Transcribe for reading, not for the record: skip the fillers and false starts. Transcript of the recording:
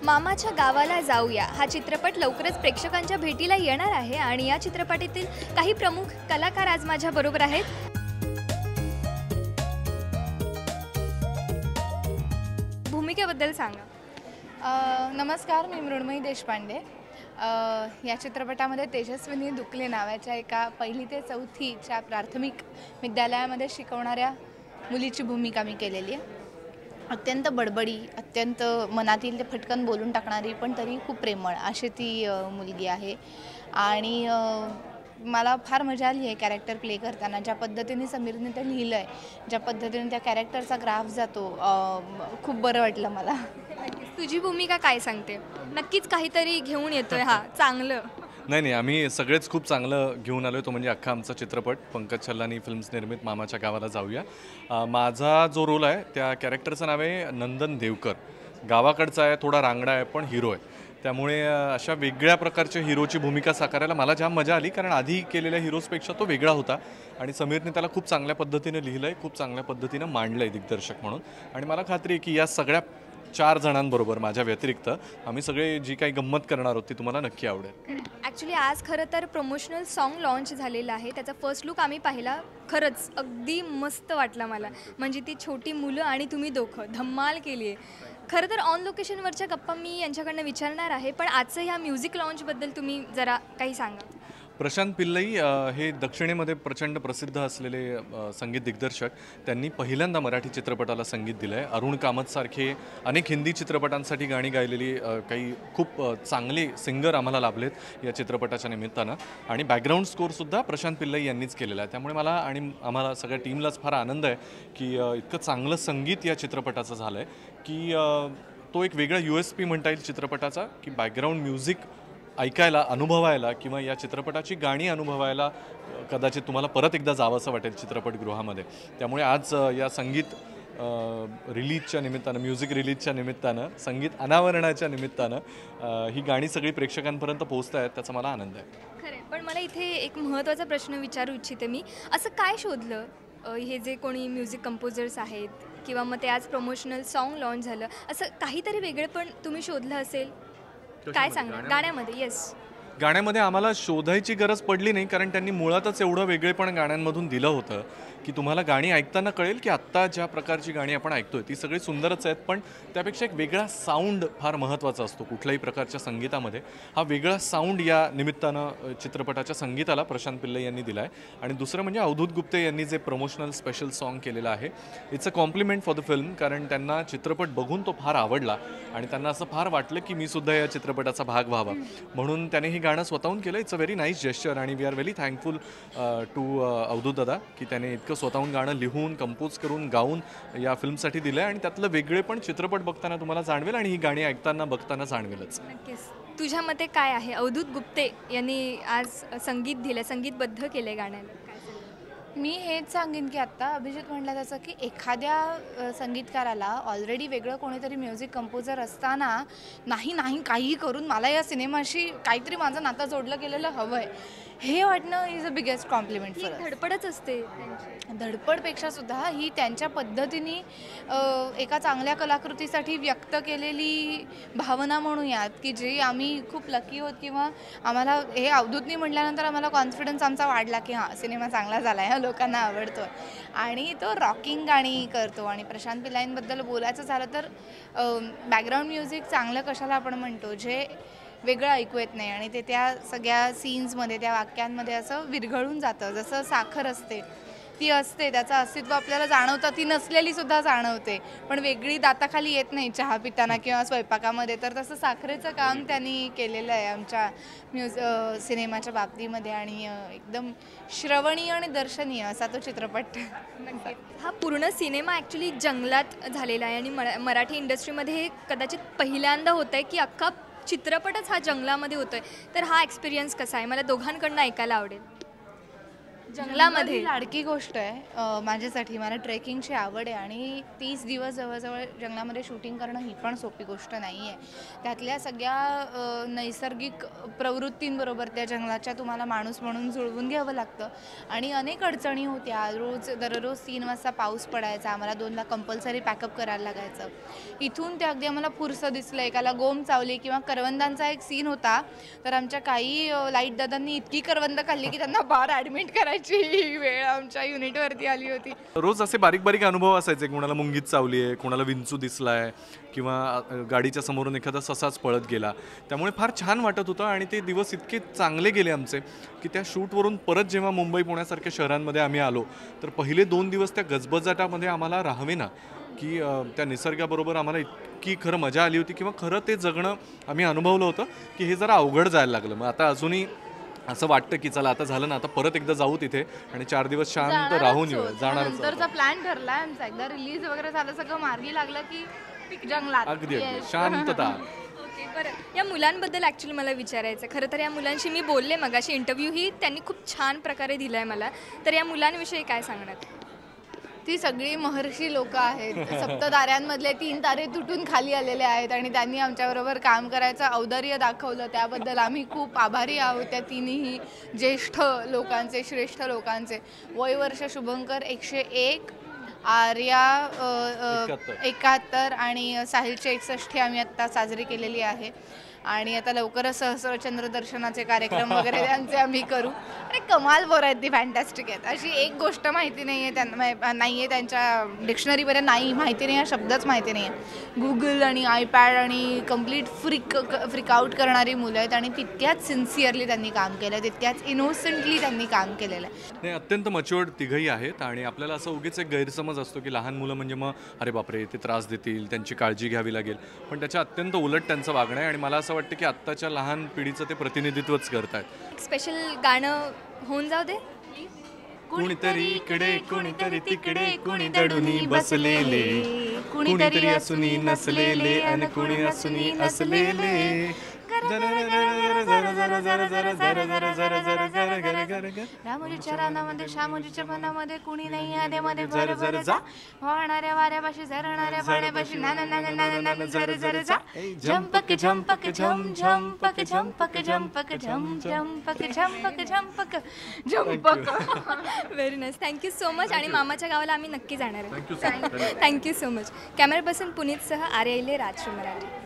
मामाच्या गावाला जाऊया हा चित्रपट लवकरच प्रेक्षकांच्या भेटीला येणार आहे आणि या चित्रपटातील काही प्रमुख कलाकार आज माझ्या बरोबर आहेत. भूमिकेबद्दल सांगा. नमस्कार, मी मृण्मयी देशपांडे. या चित्रपटामध्ये तेजस्विनी दुकले नावाच्या एका 1ली ते 4थीच्या प्राथमिक विद्यालयामध्ये शिकवणाऱ्या मुलीची भूमिका मी केलेली आहे. अत्यंत बडबडी, अत्यंत मनातील ते फटकन बोलून टाकणारी पण तरी खूप प्रेमळ अशी ती मुलगी आहे. आणि मला फार मजा आली आहे कॅरेक्टर प्ले करताना. ज्या पद्धतीने समीरने ते लिहिलं आहे, ज्या पद्धतीने त्या कॅरेक्टरचा ग्राफ जातो, खूप बरं वाटलं मला. तुझी भूमिका काय सांगते? नक्कीच काहीतरी घेऊन येतोय हा चांगलं. नाही, आम्ही सगळेच खूप चांगलं घेऊन आलो. तो म्हणजे अख्खा आमचा चित्रपट पंकज छल्लानी फिल्म्स निर्मित मामाच्या गावाला जाऊया. माझा जो रोल आहे त्या कॅरेक्टरचं नाव आहे नंदन देवकर. गावाकडचा आहे, थोडा रांगडा आहे, पण हिरो आहे. त्यामुळे अशा वेगळ्या प्रकारच्या हिरोची भूमिका साकारायला मला जाम मजा आली, कारण आधी केलेल्या हिरोजपेक्षा तो वेगळा होता आणि समीरने त्याला खूप चांगल्या पद्धतीने लिहिलं आहे, खूप चांगल्या पद्धतीनं मांडलं आहे दिग्दर्शक म्हणून. आणि मला खात्री आहे की या सगळ्या 4 जणांबरोबर माझ्या व्यतिरिक्त आम्ही सगळे जी काही गंमत करणार आहोत ती तुम्हाला नक्की आवडेल. ॲक्च्युली आज खरं तर प्रमोशनल सॉन्ग लॉन्च झालेलं आहे. त्याचा फर्स्ट लुक आम्ही पाहिला. खरंच अगदी मस्त वाटला मला. म्हणजे ती छोटी मुलं आणि तुम्ही दोघं धम्माल केली आहे. खरं तर ऑन लोकेशनवरच्या गप्पा मी यांच्याकडनं विचारणार आहे, पण आजचं ह्या म्युझिक लॉन्चबद्दल तुम्ही जरा काही सांगा. प्रशांत पिल्लई हे दक्षिणेमध्ये प्रचंड प्रसिद्ध असलेले संगीत दिग्दर्शक. त्यांनी पहिल्यांदा मराठी चित्रपटाला संगीत दिलं आहे. अरुण कामतसारखे अनेक हिंदी चित्रपटांसाठी गाणी गायलेली काही खूप चांगले सिंगर आम्हाला लाभलेत या चित्रपटाच्या निमित्तानं. आणि बॅकग्राऊंड स्कोरसुद्धा प्रशांत पिल्लई यांनीच केलेला आहे. त्यामुळे मला आणि आम्हाला सगळ्या टीमलाच फार आनंद आहे की इतकं चांगलं संगीत या चित्रपटाचं झालं आहे की तो एक वेगळा USP म्हणता येईल चित्रपटाचा, की बॅकग्राऊंड म्युझिक ऐकायला, अनुभवायला किंवा या चित्रपटाची गाणी अनुभवायला कदाचित तुम्हाला परत एकदा जावंसं वाटेल चित्रपटगृहामध्ये. त्यामुळे आज या संगीत रिलीजच्या निमित्तानं, म्युझिक रिलीजच्या निमित्तानं, संगीत अनावरणाच्या निमित्तानं ही गाणी सगळी प्रेक्षकांपर्यंत पोहोचत आहेत, त्याचा मला आनंद आहे. खरं, पण मला इथे एक महत्त्वाचा प्रश्न विचारू इच्छिते मी. असं काय शोधलं हे जे कोणी म्युझिक कंपोजर्स आहेत किंवा मग ते आज प्रमोशनल सॉन्ग लॉन्च झालं, असं काहीतरी वेगळं पण तुम्ही शोधलं असेल? काय सांगणार गाण्यामध्ये? येस, गाण्यामध्ये आम्हाला शोधायची गरज पडली नाही, कारण त्यांनी मुळातच एवढं वेगळेपण गाण्यांमधून दिलं होतं की तुम्हाला गाणी ऐकताना कळेल की आत्ता ज्या प्रकारची गाणी आपण ऐकतोय ती सगळी सुंदरच आहेत, पण त्यापेक्षा एक वेगळा साऊंड फार महत्त्वाचा असतो कुठल्याही प्रकारच्या संगीतामध्ये. हा वेगळा साऊंड या निमित्तानं चित्रपटाच्या संगीताला प्रशांत पिल्लई यांनी दिला आहे. आणि दुसरं म्हणजे अवधूत गुप्ते यांनी जे प्रमोशनल स्पेशल सॉन्ग केलेलं आहे, it's a compliment for the film, कारण त्यांना चित्रपट बघून तो फार आवडला आणि त्यांना असं फार वाटलं की मी सुद्धा या चित्रपटाचा भाग व्हावा, म्हणून त्याने हे गाणं स्वतःहून केलं. It's a very nice gesture आणि we are very thankful to Avadhoot दादा की त्याने इतकं स्वतःहून गाणं लिहून, कंपोज करून, गाऊन या फिल्मसाठी दिलं आहे. आणि त्यातलं वेगळे पण चित्रपट बघताना तुम्हाला जाणवेल आणि ही गाणी ऐकताना बघताना जाणवेलच. नक्कीच. तुझ्या मते काय आहे? अवधूत गुप्ते यांनी आज संगीत दिलं, संगीतबद्ध केलं गाण्याला. मी हेच सांगेन की आत्ता अभिजित म्हटलं त्याचं की एखाद्या संगीतकाराला ऑलरेडी वेगळं कोणीतरी म्युझिक कंपोजर असताना नाही काहीही करून मला या सिनेमाशी काहीतरी माझं नातं जोडलं गेलेलं हवं आहे हे वाटणं is a biggest compliment for us. धडपडच असते. धडपडपेक्षा सुद्धा ही त्यांच्या पद्धतीने एका चांगल्या कलाकृतीसाठी व्यक्त केलेली भावना म्हणूयात की जे आम्ही खूप लकी होत, किंवा आम्हाला हे अवधूतनी म्हटल्यानंतर आम्हाला कॉन्फिडन्स आमचा वाढला की हां सिनेमा चांगला झाला आहे, लोकांना आवडतो आणि तो रॉकिंग गाणी करतो. आणि प्रशांत पिल्लाईंबद्दल बोलायचं झालं तर बॅकग्राऊंड म्युझिक चांगलं कशाला आपण म्हणतो, जे वेगळं ऐकू येत नाही आणि ते त्या सगळ्या सीन्समध्ये, त्या वाक्यांमध्ये असं विरघळून जातं. जसं साखर असते, ती असते, त्याचं अस्तित्व आपल्याला जाणवतं, ती नसलेली सुद्धा जाणवते, पण वेगळी दाताखाली येत नाही चहा पिताना किंवा स्वयंपाकामध्ये. तर तसं साखरेचं काम त्यांनी केलेलं आहे आमच्या सिनेमाच्या बाबतीमध्ये आणि एकदम श्रवणीय आणि दर्शनीय असा तो चित्रपट. हा पूर्ण सिनेमा ॲक्च्युली जंगलात झालेला आहे आणि मराठी इंडस्ट्रीमध्ये हे कदाचित पहिल्यांदा होतं आहे की अख्खा चित्रपटच हा जंगलामध्ये होतो आहे. तर हा एक्सपिरियन्स कसा आहे? मला दोघांकडनं ऐकायला आवडेल. जंगलामध्ये ही लाडकी गोष्ट आहे माझ्यासाठी. मला ट्रेकिंगची आवड आहे आणि 30 दिवस जवळजवळ जंगलामध्ये शूटिंग करणं ही पण सोपी गोष्ट नाही आहे. त्यातल्या सगळ्या नैसर्गिक प्रवृत्तींबरोबर त्या जंगलाच्या तुम्हाला माणूस म्हणून जुळवून घ्यावं लागतं आणि अनेक अडचणी होत्या. दररोज 3 वाजता पाऊस पडायचा, आम्हाला 2ला कंपल्सरी पॅकअप करायला लागायचं. इथून ते अगदी आम्हाला पुरसं दिसलं, एकाला गोम चावली किंवा करवंदांचा एक सीन होता. तर आमच्या काही लाईट दादांनी इतकी करवंद खाल्ली की त्यांना बाहेर ॲडमिट करायची वेळ आमच्या युनिटवरती आली होती. रोज असे बारीक बारीक अनुभव असायचे, कोणाला मुंगीत चावली आहे, कोणाला विंचू दिसलाय किंवा गाडीच्या समोरून एखादा ससाच पळत गेला. त्यामुळे फार छान वाटत होतं आणि ते दिवस इतके चांगले गेले आमचे की त्या शूटवरून परत जेव्हा मुंबई पुण्यासारख्या शहरांमध्ये आम्ही आलो तर पहिले 2 दिवस त्या गजबजाटामध्ये आम्हाला राहावेना की त्या निसर्गाबरोबर आम्हाला इतकी खरं मजा आली होती किंवा खरं ते जगणं आम्ही अनुभवलं होतं की हे जरा अवघड जायला लागलं. मग आता अजूनही असं वाटतं की चला आता झालं ना, आता परत एकदा जाऊ तिथे आणि 4 दिवस शांत राहून येऊ. नंतरचा प्लॅन ठरलाय आमचा. एकदा रिलीज वगैरे झालं, सगळं मार्गी लागलं की जंगलात अगदी शांतता. ओके, बरं, या मुलांबद्दल ॲक्च्युली मला विचारायचं. खरं तर या मुलांशी मी बोलले मगाशी, इंटरव्ह्यूही त्यांनी खूप छान प्रकारे दिला आहे मला. तर या मुलांविषयी काय सांगणार? ती सगळी महर्षी लोक आहेत. सप्तताऱ्यांमधले 3 तारे तुटून खाली आलेले आहेत आणि त्यांनी आमच्याबरोबर काम करायचं औदार्य दाखवलं. त्याबद्दल आम्ही खूप आभारी आहोत त्या तिन्ही ज्येष्ठ लोकांचे, श्रेष्ठ लोकांचे. वयवर्ष शुभंकर 101, आर्या 71 आणि साहिलची 61 आम्ही आत्ता साजरी केलेली आहे. आणि आता लवकरच सहस्रचंद्र दर्शनाचे कार्यक्रम वगैरे त्यांचे आम्ही करू. आणि कमाल बोर आहेत, ती फॅन्टॅस्टिक आहेत. अशी एक गोष्ट माहिती नाही आहे त्यांना, नाही आहे त्यांच्या डिक्शनरीमध्ये, नाही माहिती नाही, हा शब्दच माहिती नाही आहे. गुगल आणि आयपॅड आणि कम्प्लीट फ्रिकआउट करणारी मुलं आहेत आणि तितक्याच सिन्सिअरली त्यांनी काम केलं आहे, तितक्याच इनोसंटली त्यांनी काम केलेलं आहे. नाही, अत्यंत मच्युअर्ड तिघही आहेत आणि आपल्याला असं उगीच एक गैरसमज असतो की लहान मुलं म्हणजे मग अरे बापरे ते त्रास देतील, त्यांची काळजी घ्यावी लागेल. पण त्याच्या अत्यंत उलट त्यांचं वागणं आहे आणि मला असं वाटतं की आत्ताच्या लहान पिढीचं ते प्रतिनिधित्वच करत आहेत. स्पेशल गाणं होऊन जाऊ दे. कुणीतरी इकडे कुणीतरी तिकडे, कुणी दडूनी बसलेले, कुणीतरी असुनी नसलेले आणि कुणी असुनी असलेले. रामोजीच्या रानामध्ये श्यामोजीच्या मनामध्ये कुणी नाही आधेमध्ये भर भर जा, वाहणाऱ्या वाऱ्यापाशी झरणाऱ्या पाण्यापाशी नाना नाना नाना नाना झर झर जा, झंपक झंपक झम झंपक झंपक झंपक झम झंपक झंपक झंपक झंपक. Very nice, thank you so much. आणि मामाच्या गावाला आम्ही नक्की जाणार आहे. Thank you so much. Camera person पुनीतसह आर्या इले, राजश्री मराठी.